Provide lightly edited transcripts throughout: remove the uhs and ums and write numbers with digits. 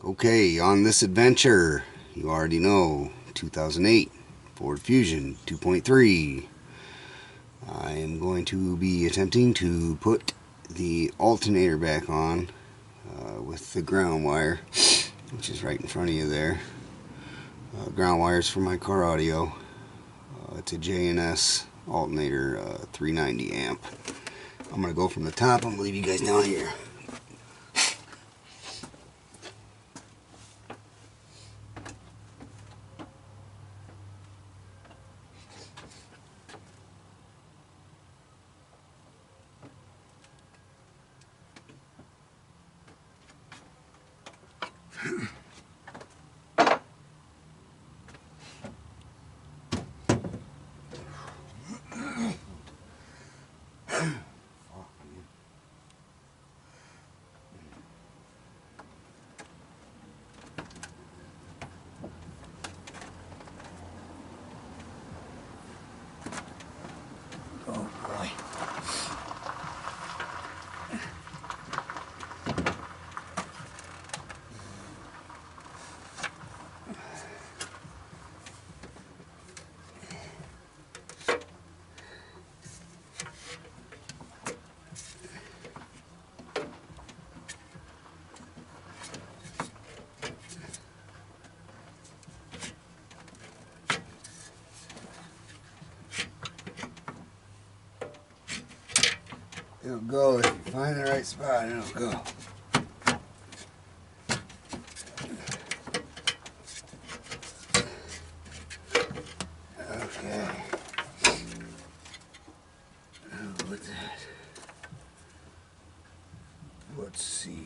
Okay, on this adventure, you already know, 2008 Ford Fusion 2.3. I am going to be attempting to put the alternator back on with the ground wire, which is right in front of you there. Ground wires for my car audio. It's a JsAlternators alternator, 390 amp. I'm going to go from the top. I'm going to leave you guys down here. Oh boy. It'll go if you find the right spot, it'll go. Okay. Oh, what's that? Let's see.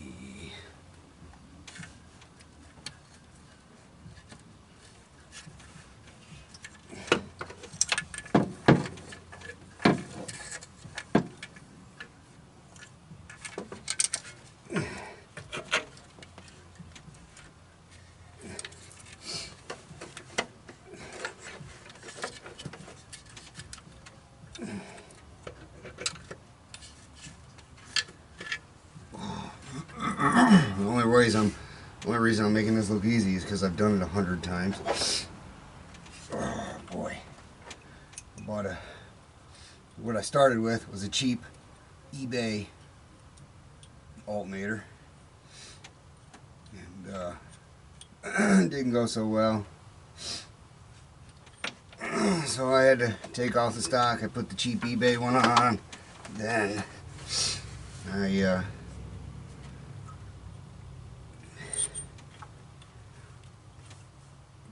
The only reason I'm making this look easy is because I've done it 100 times. Oh boy. What I started with was a cheap eBay alternator. And didn't go so well. So I had to take off the stock. I put the cheap eBay one on. Then I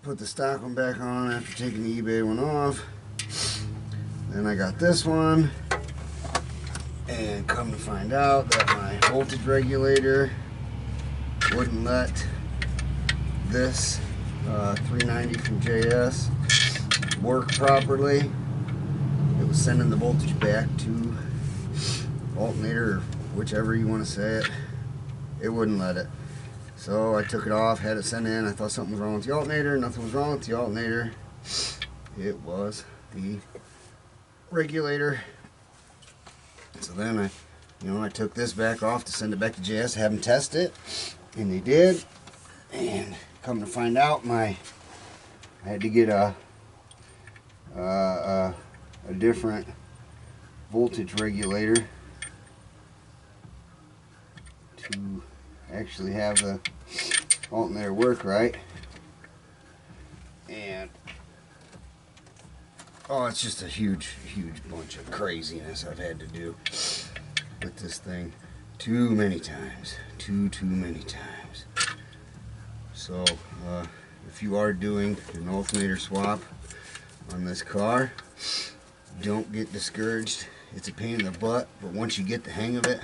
put the stock one back on after taking the eBay one off. Then I got this one, and come to find out that my voltage regulator wouldn't let this 390 from JS work properly. It was sending the voltage back to alternator, or whichever you want to say it. It wouldn't let it. So I took it off, had it sent in. I thought something was wrong with the alternator. Nothing was wrong with the alternator. It was the regulator. So then I took this back off to send it back to JS, have them test it, and they did. And come to find out, I had to get a different voltage regulator to actually have the alternator work right. And oh, it's just a huge bunch of craziness I've had to do with this thing too many times. Too many times. So if you are doing an alternator swap on this car, don't get discouraged. It's a pain in the butt, but once you get the hang of it,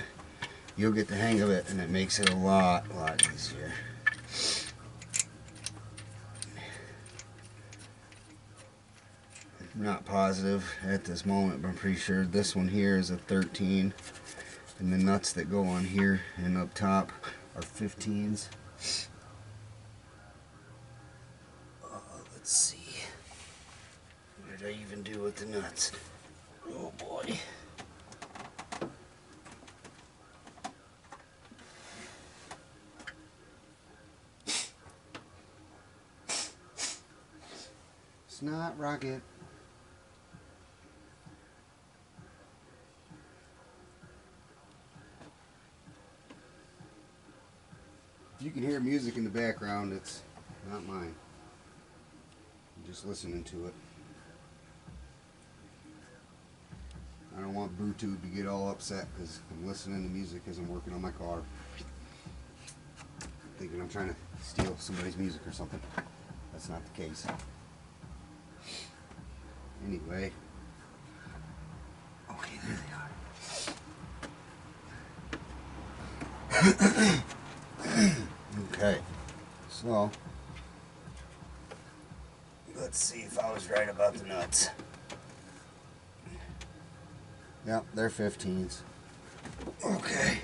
you'll get the hang of it, and it makes it a lot easier. I'm not positive at this moment, but I'm pretty sure this one here is a 13, and the nuts that go on here and up top are 15s. Let's see. What did I even do with the nuts? Oh boy. not rocket. If you can hear music in the background, it's not mine. I'm just listening to it. I don't want Bluetooth to get all upset because I'm listening to music as I'm working on my car. Thinking I'm trying to steal somebody's music or something. That's not the case. Anyway. Okay, there they are. Okay. So, let's see if I was right about the nuts. Yep, they're 15s. Okay.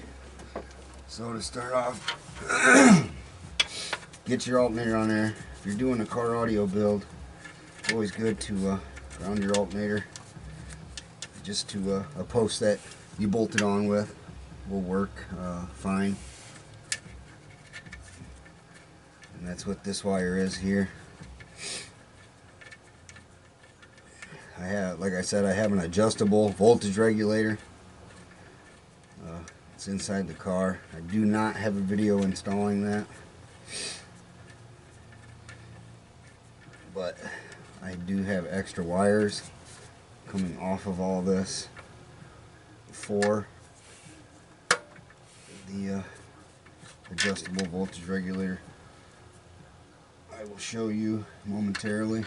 So to start off, get your alternator on there. If you're doing a car audio build, it's always good to ground your alternator. Just to a post that you bolted on with will work fine. And that's what this wire is here. I have, like I said, I have an adjustable voltage regulator. It's inside the car. I do not have a video installing that, but I do have extra wires coming off of all this for the adjustable voltage regulator. I will show you momentarily.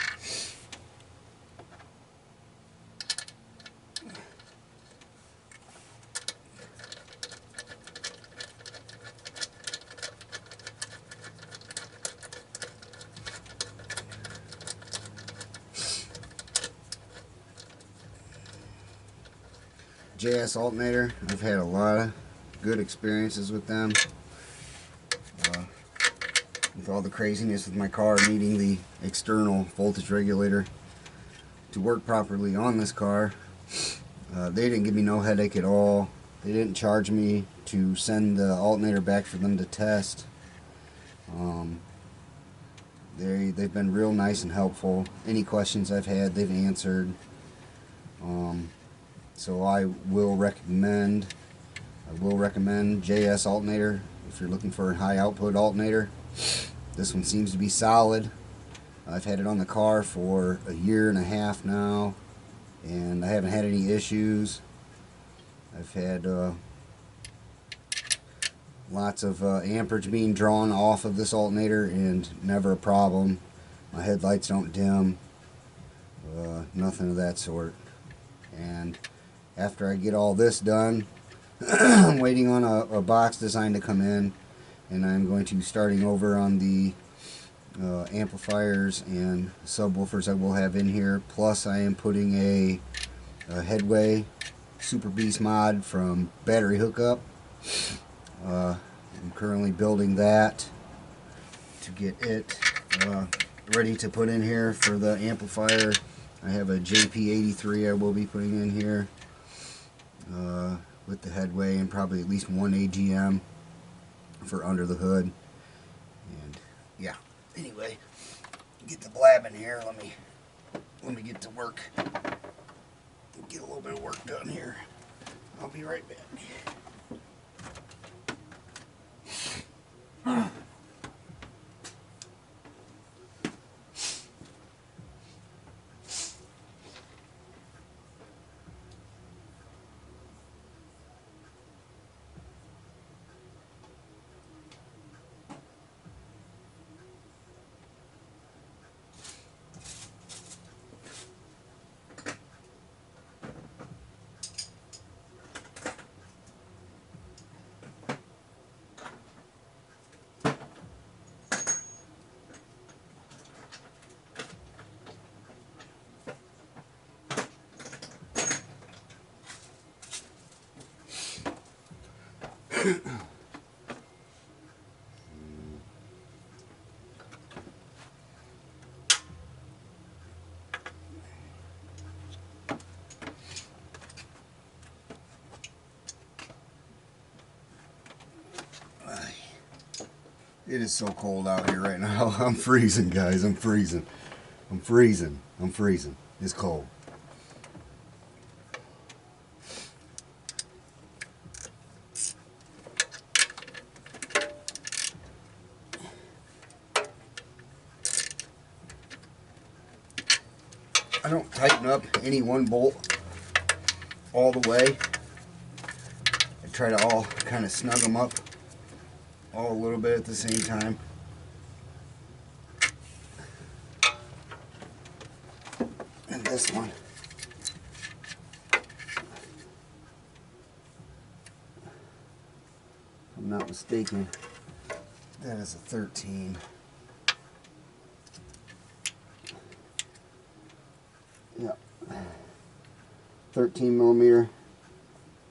JsAlternators. I've had a lot of good experiences with them. With all the craziness with my car needing the external voltage regulator to work properly on this car, they didn't give me no headache at all. They didn't charge me to send the alternator back for them to test. They've been real nice and helpful. Any questions I've had, they've answered. So I will recommend JsAlternators if you're looking for a high output alternator. This one seems to be solid. I've had it on the car for a year and a half now, and I haven't had any issues. I've had lots of amperage being drawn off of this alternator and never a problem. My headlights don't dim, nothing of that sort. And after I get all this done, I'm waiting on a box design to come in, and I'm going to starting over on the amplifiers and subwoofers I will have in here. Plus I am putting a headway Super Beast mod from Battery Hookup. I'm currently building that to get it ready to put in here for the amplifier. I have a JP83 I will be putting in here with the headway and probably at least one AGM for under the hood. And yeah, anyway, get the blab in here. Let me get to work. Get a little bit of work done here. I'll be right back. It is so cold out here right now. I'm freezing, guys. I'm freezing. I'm freezing. I'm freezing. It's cold. I don't tighten up any one bolt all the way. I try to all kind of snug them up all a little bit at the same time. And this one, if I'm not mistaken, that is a 13. Yep. 13 millimeter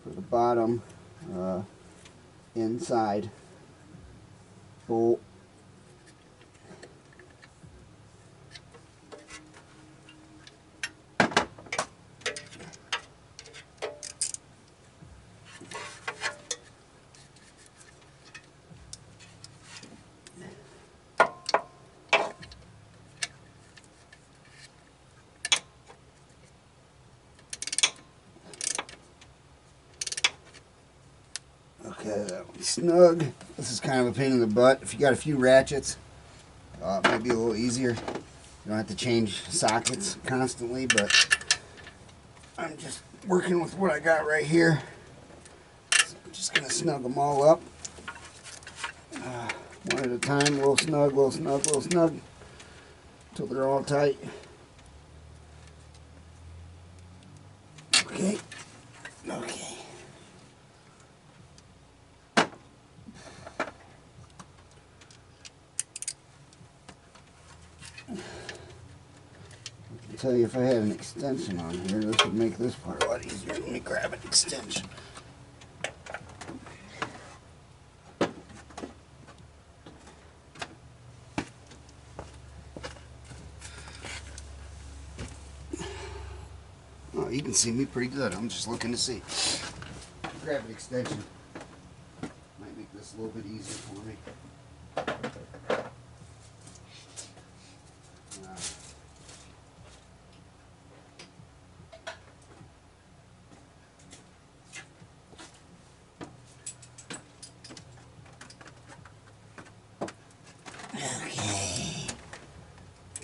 for the bottom inside bolt. Okay, that one's snug. This is kind of a pain in the butt. If you got a few ratchets, it might be a little easier. You don't have to change sockets constantly, but I'm just working with what I got right here. So I'm just going to snug them all up. One at a time, little snug, little snug, little snug, until they're all tight. Okay. Okay. I tell you, if I had an extension on here, this would make this part a lot easier. Let me grab an extension. Oh, you can see me pretty good. I'm just looking to see. Grab an extension. Might make this a little bit easier for me. Okay.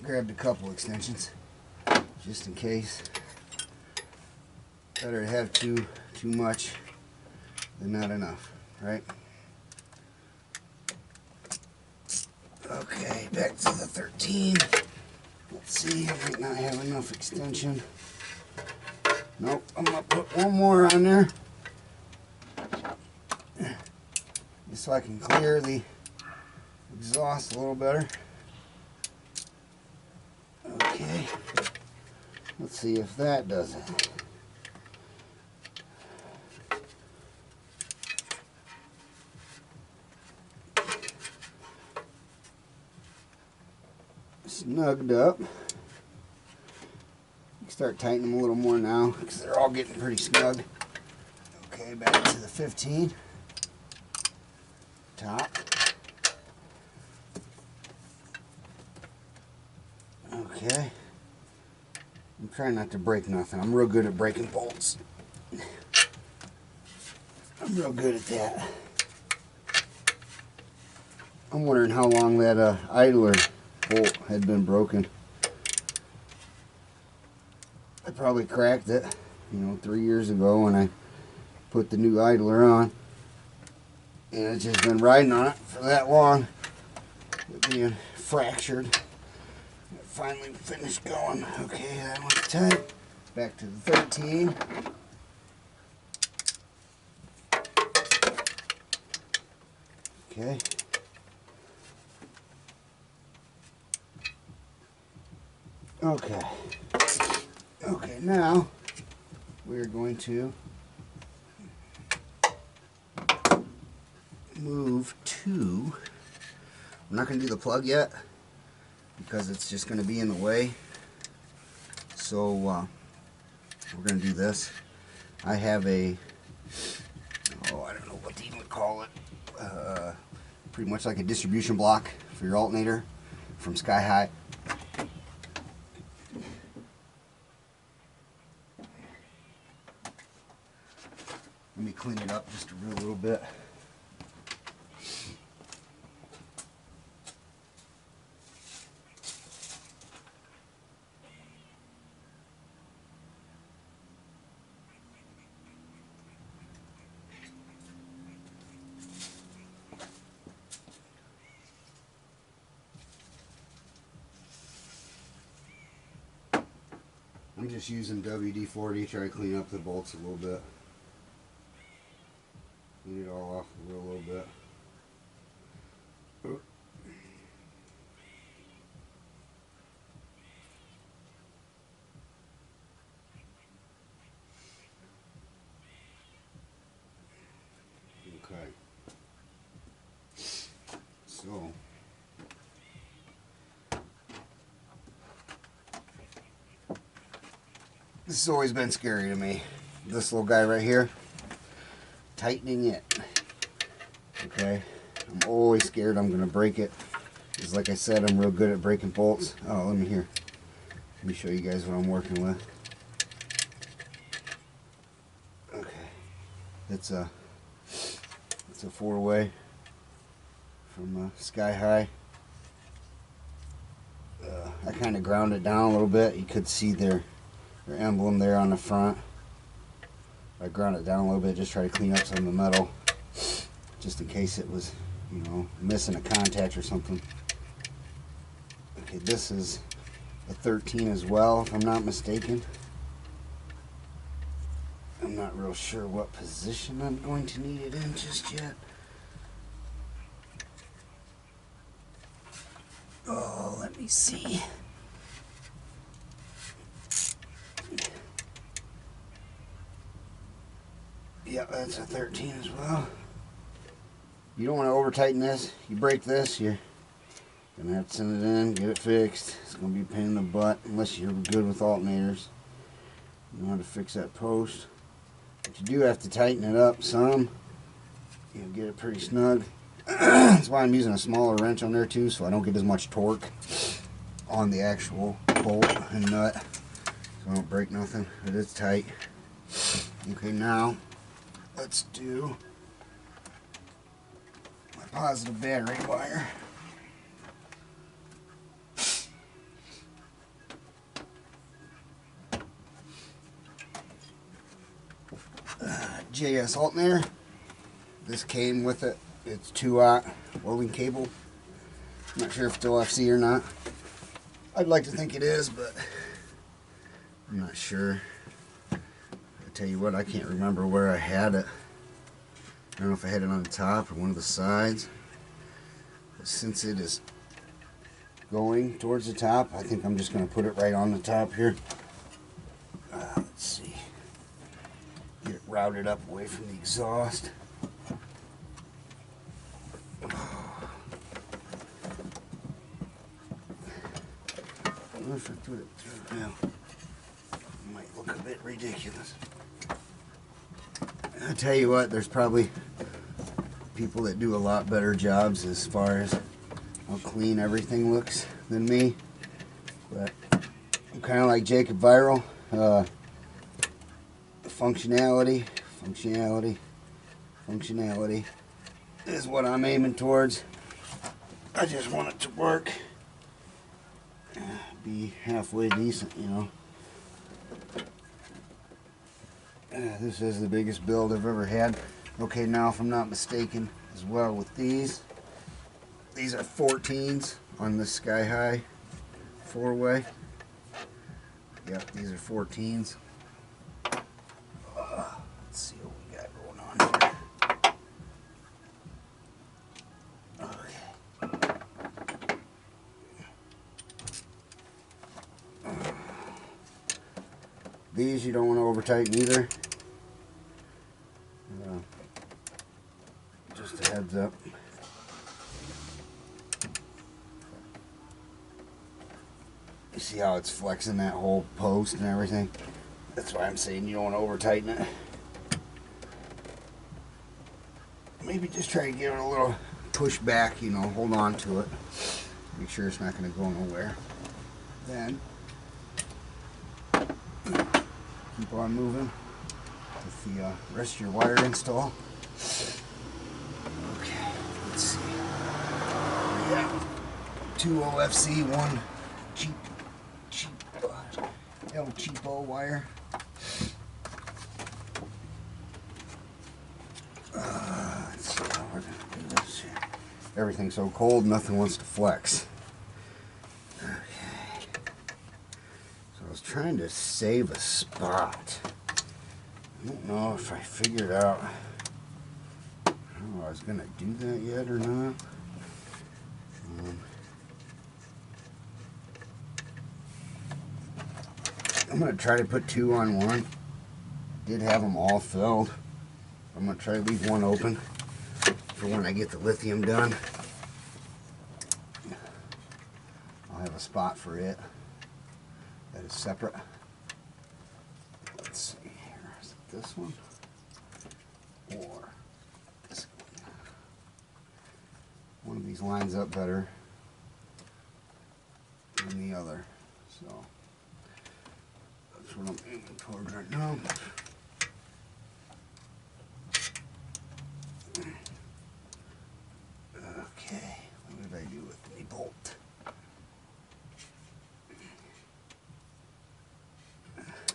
Grabbed a couple extensions, just in case. Better to have too much than not enough, right? Okay, back to the 13. Let's see, I might not have enough extension. Nope, I'm gonna put one more on there, just so I can clear the exhaust a little better. Okay, let's see if that does it. Snugged up. Start tightening them a little more now because they're all getting pretty snug. Okay, back to the 15. Top. Okay. I'm trying not to break nothing. I'm real good at breaking bolts. I'm real good at that. I'm wondering how long that idler bolt had been broken. I probably cracked it, 3 years ago when I put the new idler on. And it's just been riding on it for that long. It being fractured. It finally finished going. Okay, that one's tight. Back to the 13. Okay. Okay. Okay, now we're going to move to, I'm not going to do the plug yet because it's just going to be in the way. So we're going to do this. I have a, I don't know what to even call it, pretty much like a distribution block for your alternator from Sky High. clean it up just a little bit. I'm just using WD-40 to try to clean up the bolts a little bit. Clean it all off a little bit. Okay. So this has always been scary to me. This little guy right here, tightening it. Okay, I'm always scared I'm gonna break it. Because like I said, I'm real good at breaking bolts. Oh, let me show you guys what I'm working with. Okay, it's a 4-way from Sky High. I kind of ground it down a little bit. You could see their emblem there on the front. I ground it down a little bit, just try to clean up some of the metal, just in case it was, you know, missing a contact or something. Okay, this is a 13 as well, if I'm not mistaken. I'm not real sure what position I'm going to need it in just yet. Oh, let me see. Yeah, that's a 13 as well. You don't want to over tighten this. You break this, you're gonna have to send it in, get it fixed. It's gonna be a pain in the butt unless you're good with alternators. You know how to fix that post. But you do have to tighten it up some. You'll get it pretty snug. That's why I'm using a smaller wrench on there too, so I don't get as much torque on the actual bolt and nut, so I don't break nothing. But it's tight. Okay, now let's do my positive battery wire. JsAlternators. This came with it. It's 2-aught welding cable. I'm not sure if it's OFC or not. I'd like to think it is, but I'm not sure. I tell you what, I can't remember where I had it. I don't know if I had it on the top or one of the sides. But since it is going towards the top, I think I'm just going to put it right on the top here. Let's see. Get it routed up away from the exhaust. If I put it through now, it might look a bit ridiculous. I tell you what, there's probably people that do a lot better jobs as far as how clean everything looks than me. But I'm kind of like Jacob Viral. Functionality is what I'm aiming towards. I just want it to work. Be halfway decent, you know. This is the biggest build I've ever had. Okay, now if I'm not mistaken as well with these are 14s on the Sky High 4-way. Yep, these are 14s. Let's see what we got going on here. These you don't want to over tighten either. Just a heads up. You see how it's flexing that whole post and everything? That's why I'm saying you don't want to over tighten it. Maybe just try to give it a little push back, you know, hold on to it. Make sure it's not going to go nowhere. Then keep on moving with the rest of your wire install. Okay, let's see. We have 2 OFC, 1 cheap El Cheapo wire. Let's see how we're gonna do this here. Everything's so cold, nothing wants to flex. Okay. So I was trying to save a spot. I don't know if I figured out how I was gonna do that yet or not. I'm gonna try to put 2 on one. Did have them all filled. I'm gonna try to leave one open for when I get the lithium done. I'll have a spot for it that is separate. Let's see here. Is it this one or this one? One of these lines up better than the other, so that's what I'm aiming towards right now. Okay, what did I do with the bolt?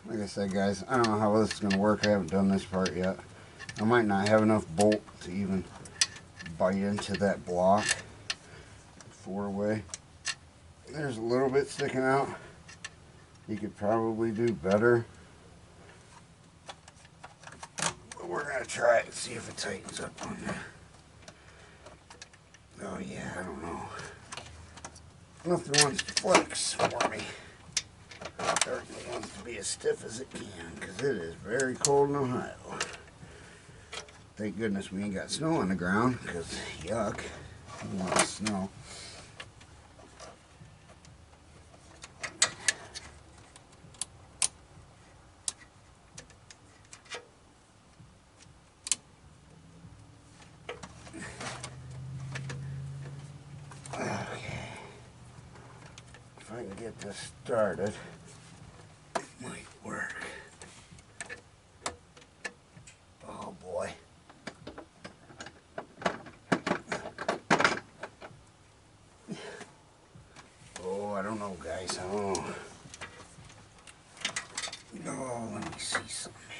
Like I said, guys, I don't know how this is going to work. I haven't done this part yet. I might not have enough bolt to even bite into that block 4-way. There's a little bit sticking out. You could probably do better. But we're going to try it and see if it tightens up on there. Oh yeah, I don't know. Nothing wants to flex for me. Everything wants to be as stiff as it can because it is very cold in Ohio. Thank goodness we ain't got snow on the ground because yuck, who wants snow? If I can get this started, it might work. Oh boy. Oh, I don't know, guys. I don't know. Oh, let me see something here.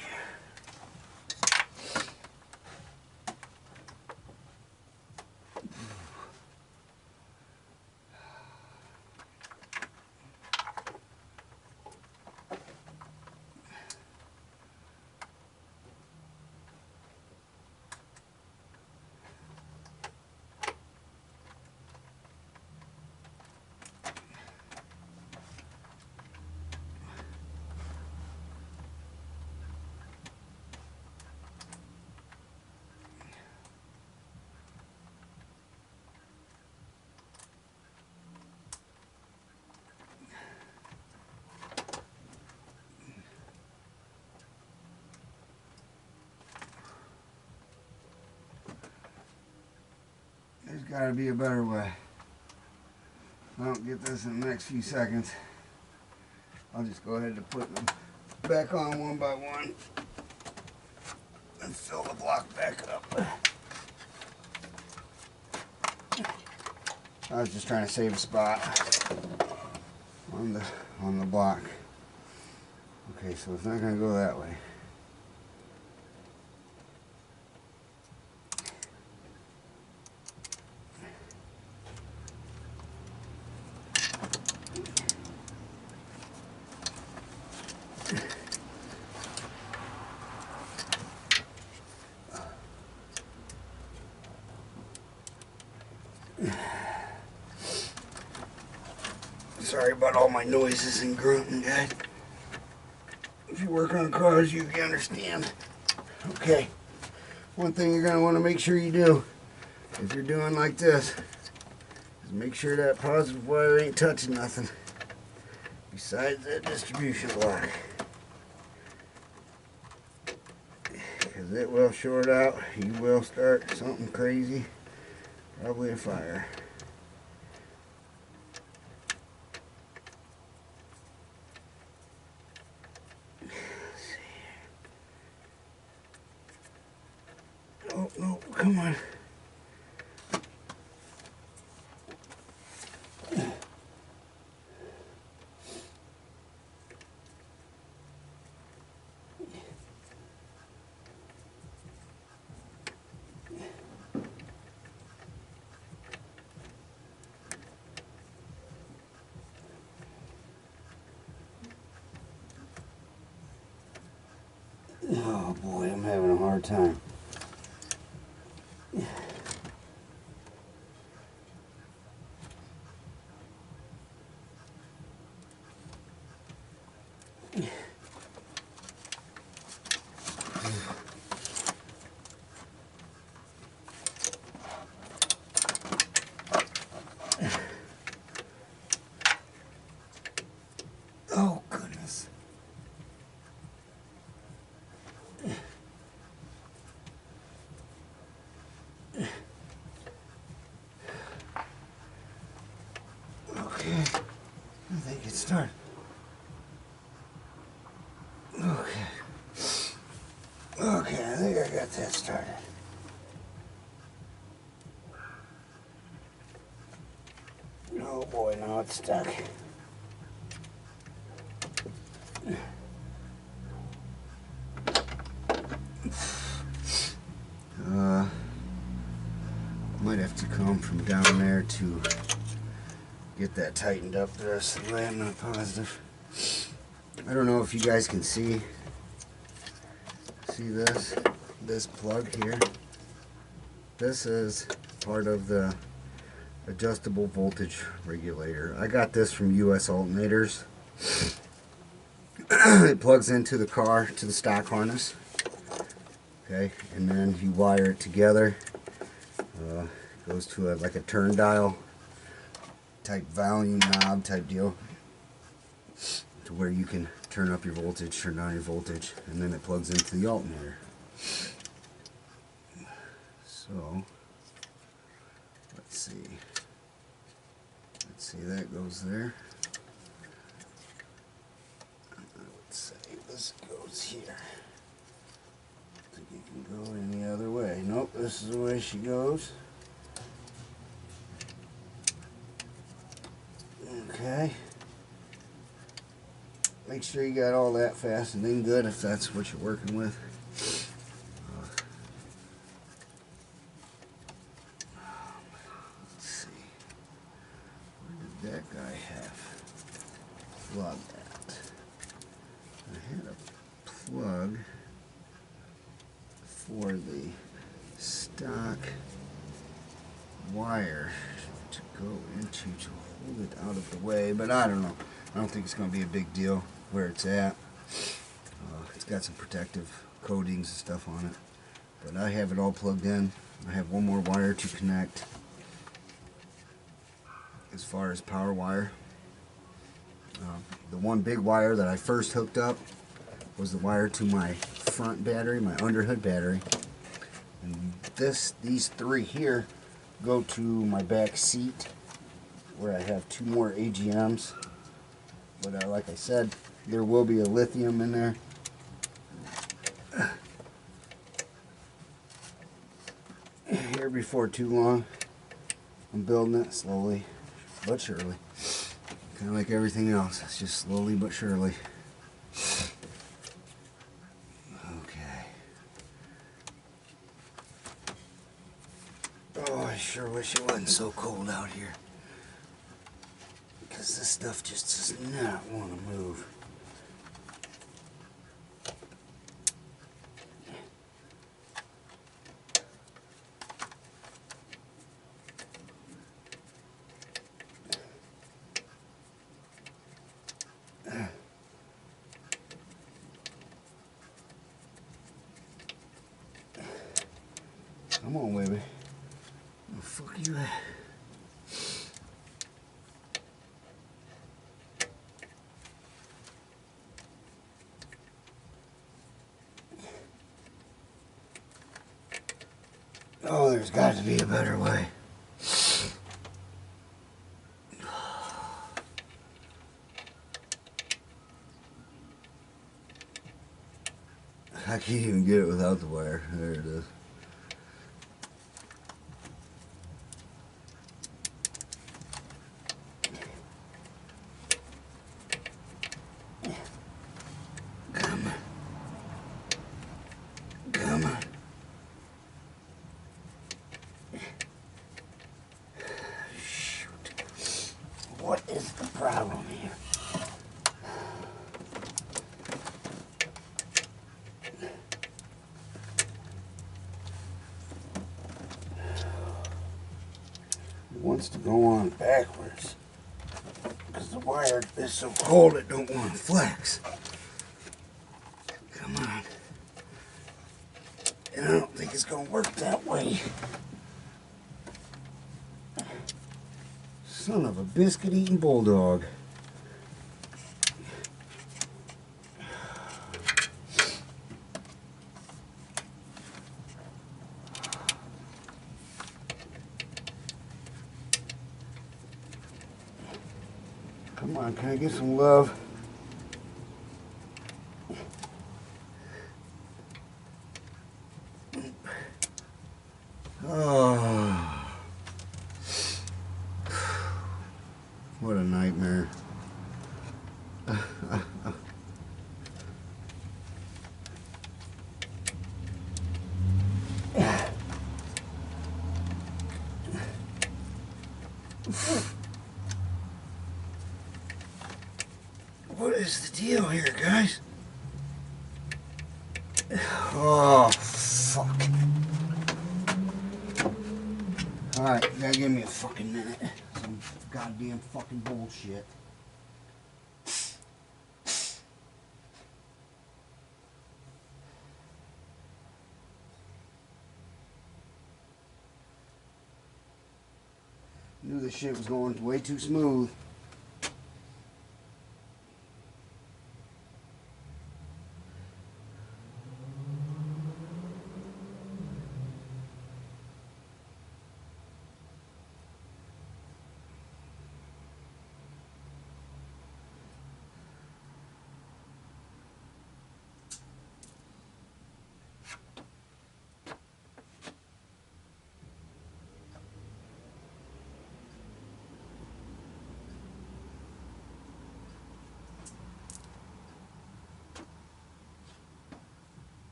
There's got to be a better way. If I don't get this in the next few seconds, I'll just go ahead and put them back on one by one and fill the block back up. I was just trying to save a spot on the block. Okay, so it's not going to go that way. Sorry about all my noises and grunting, guys. If you work on cars, you can understand. Okay, one thing you're going to want to make sure you do, if you're doing like this, is make sure that positive wire ain't touching nothing besides that distribution block. Because it will short out, you will start something crazy, probably a fire. come on. Oh boy, I'm having a hard time. Oh goodness. Okay, I think it's started. Okay. Okay, I think I got that started. Oh boy, now it's stuck. Might have to come from down there to get that tightened up the rest of the way. I'm not positive. I don't know if you guys can see this plug here. This is part of the adjustable voltage regulator. I got this from JsAlternators. It plugs into the car, to the stock harness. Okay, and then you wire it together. Goes to like a turn dial type volume knob type deal, to where you can turn up your voltage, turn down your voltage, and then it plugs into the alternator. So let's see, that goes there. Let's say this goes here. I think it can go any other way. Nope, this is the way she goes. Okay. Make sure you got all that fastened in good if that's what you're working with. Let's see. Where did that guy have plug at? I had a plug for the stock wire to go into to hold it out of the way, but I don't know. I don't think it's going to be a big deal where it's at. It's got some protective coatings and stuff on it, but I have it all plugged in. I have one more wire to connect as far as power wire. The one big wire that I first hooked up was the wire to my front battery, my underhood battery, and these three here go to my back seat, where I have two more AGMs. But like I said, there will be a lithium in there. Here before too long. I'm building it slowly but surely. Kind of like everything else, it's just slowly but surely. Okay. Oh, I sure wish it wasn't so cold out here, because this stuff just does not want to move. Come on, baby. Where the fuck are you at? Oh, there's got to be a better way. I can't even get it without the wire. There it is. problem here. It wants to go on backwards because the wire is so cold it don't want to flex. Come on. And I don't think it's going to work that way. Son of a biscuit-eating bulldog. Come on, can I get some love? Oh, what a nightmare. What is the deal here, guys? Oh, fuck. Alright, you gotta give me a fucking minute. Some goddamn fucking bullshit. Knew this shit was going way too smooth.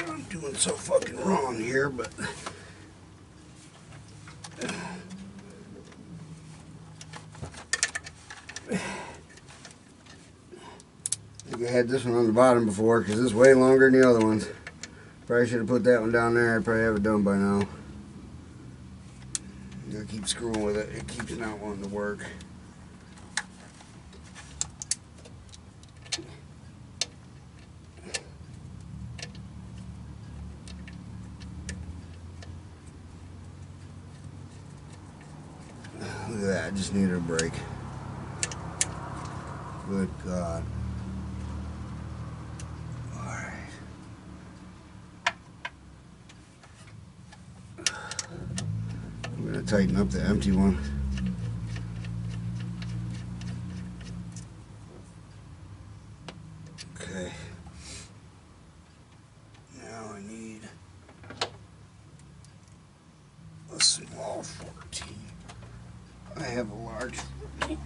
I'm doing so fucking wrong here, but I think I had this one on the bottom before because it's way longer than the other ones. Probably should have put that one down there. I'd probably have it done by now. I keep screwing with it. It keeps not wanting to work. Look at that, I just needed a break. Good God. Alright. I'm going to tighten up the empty one. Okay. Now I need a small 14. I have a large 14.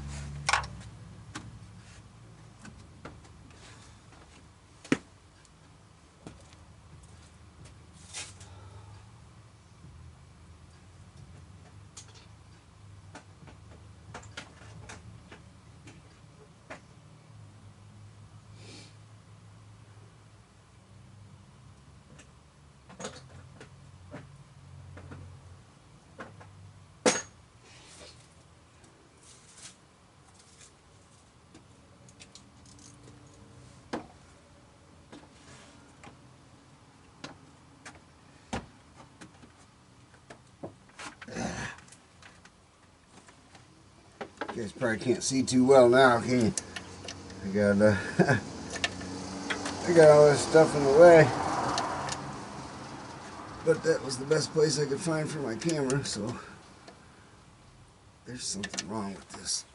You guys probably can't see too well now, can you? I got all this stuff in the way. But that was the best place I could find for my camera, so there's something wrong with this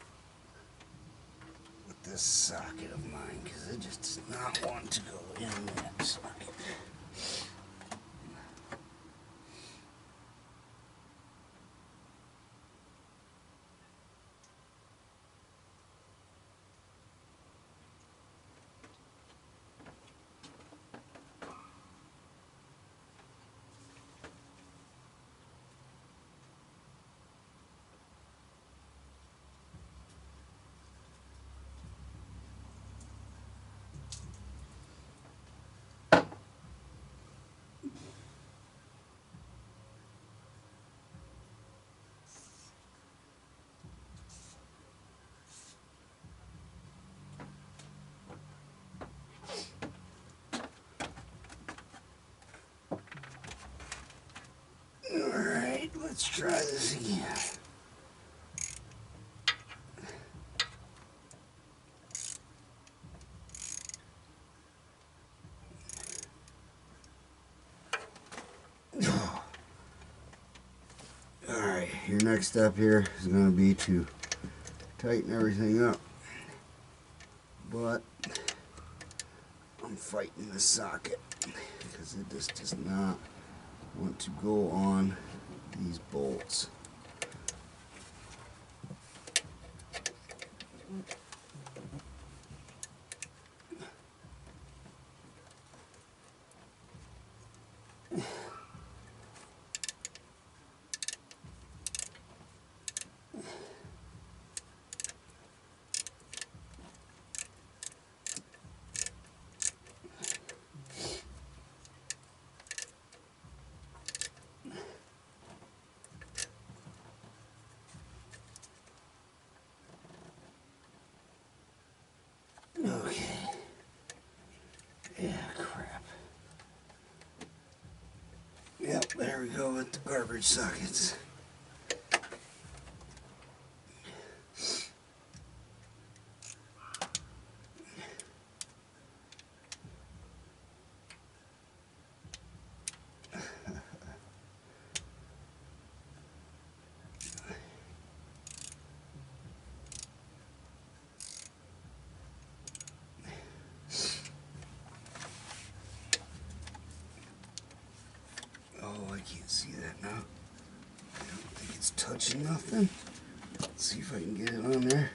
socket of mine, because it just does not want to go in that socket. Alright, let's try this again. Alright, your next step here is going to be to tighten everything up. But I'm fighting the socket because it just does not want to go on these bolts. Okay. Yeah, crap. Yep, there we go with the garbage sockets. Oh, I can't see that now. I don't think it's touching nothing. Let's see if I can get it on there.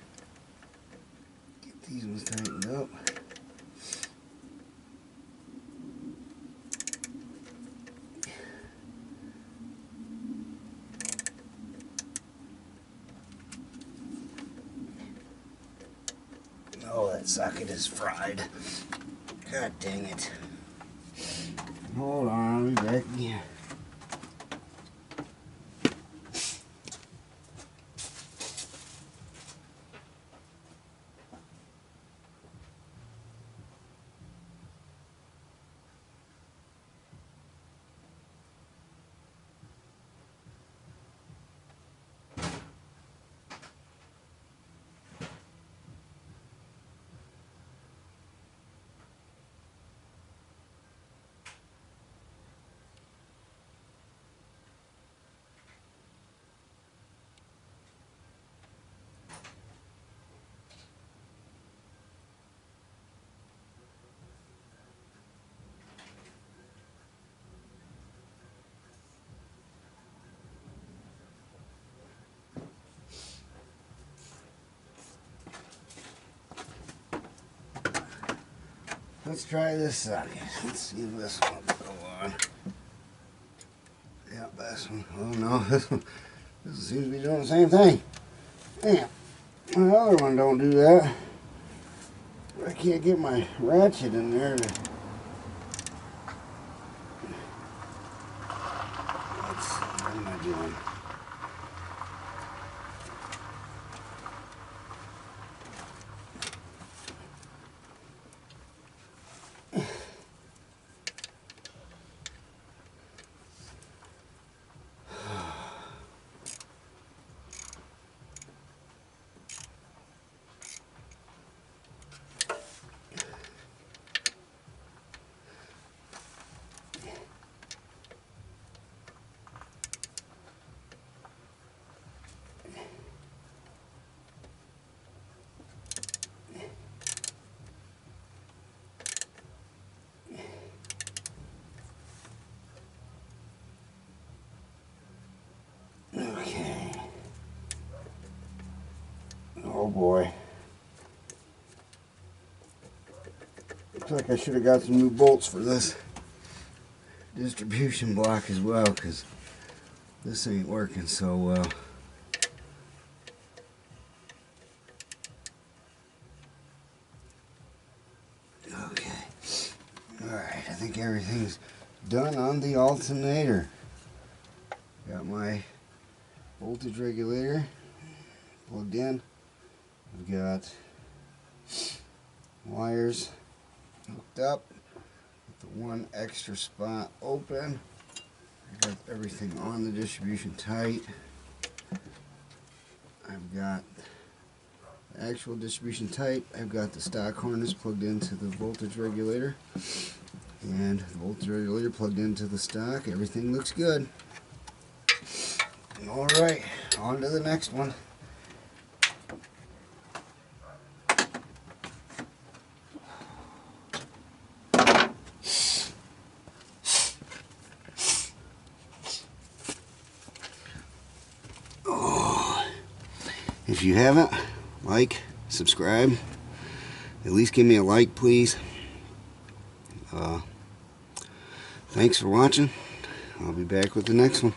Get these ones tightened up. Oh, that socket is fried. God dang it. Hold on, I'll be back again. Let's try this socket. Let's see if this one will go on. Yep, this one. Oh no, this seems to be doing the same thing. Damn, my other one don't do that. I can't get my ratchet in there to... Let's see, what am I doing? Oh boy. Looks like I should have got some new bolts for this distribution block as well, because this ain't working so well. Okay. Alright, I think everything's done on the alternator. Got my voltage regulator plugged in. I've got wires hooked up with the one extra spot open. I've got everything on the distribution tight. I've got the actual distribution tight. I've got the stock harness plugged into the voltage regulator, and the voltage regulator plugged into the stock. Everything looks good. Alright, on to the next one. If you haven't, like, subscribe. At least give me a like, please. Thanks for watching. I'll be back with the next one.